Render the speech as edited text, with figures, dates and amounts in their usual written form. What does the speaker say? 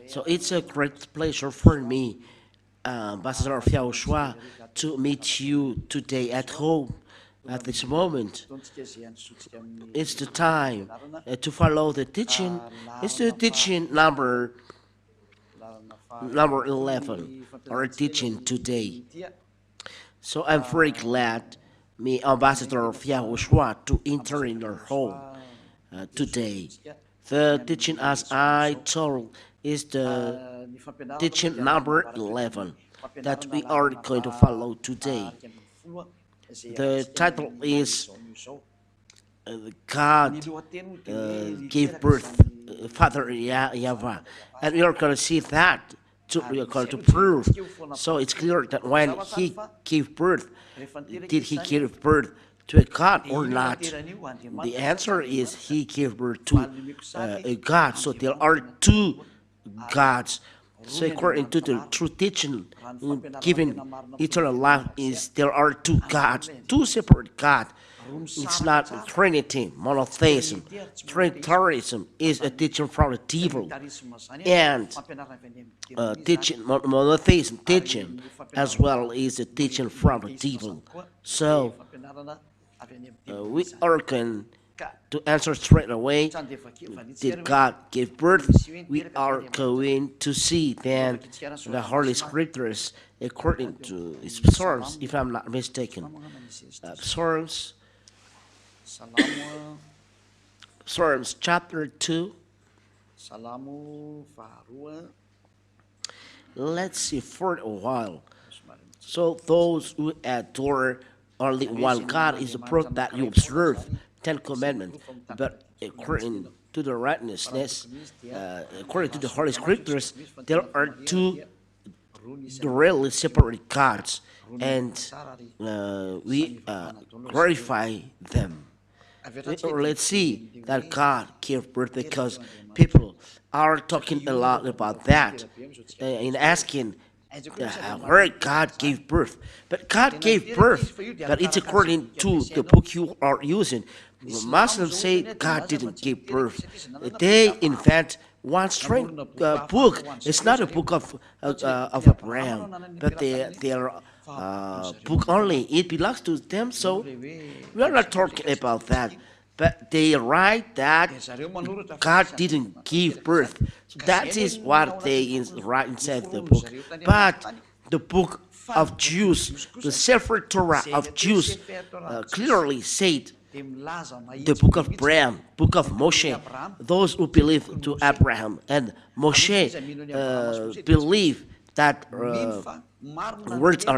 So it's a great pleasure for me, Ambassador of YAHOSHUAH, to meet you today at home at this moment. It's the time to follow the teaching. It's the teaching number 11, our teaching today. So I'm very glad, me, Ambassador of YAHOSHUAH, to enter in your home today. The teaching, as I told, is the teaching number 11 that we are going to follow today. The title is God gave birth, Father YAHVAH, and we are going to see that. We are going to prove. So it's clear that when he gave birth, did he give birth to a God or not? The answer is he gave birth to a God. So there are two gods. So according to the true teaching given eternal life, is there are two gods, two separate gods. It's not Trinity, monotheism. Trinitarianism is a teaching from the devil, and teaching monotheism teaching as well is a teaching from the devil. So we are going to answer straight away. Did God give birth? We are going to see then the Holy Scriptures according to Psalms, if I'm not mistaken. Psalms chapter 2. Let's see for a while. So those who adore only one God is the proof that you observe 10 commandments, but according to the righteousness, according to the Holy Scriptures, there are two really separate gods, and we glorify them. Let's see that God gave birth, because people are talking a lot about that in asking where God gave birth. But God gave birth, but it's according to the book you are using. Muslims say God didn't give birth. They invent one strange book. It's not a book of Abraham, but their book only. It belongs to them, so we are not talking about that. But they write that God didn't give birth. So that is what they write inside the book. But the book of Jews, the Sefer Torah of Jews, clearly said the book of Abraham, book of Moshe, those who believe to Abraham and Moshe believe that words are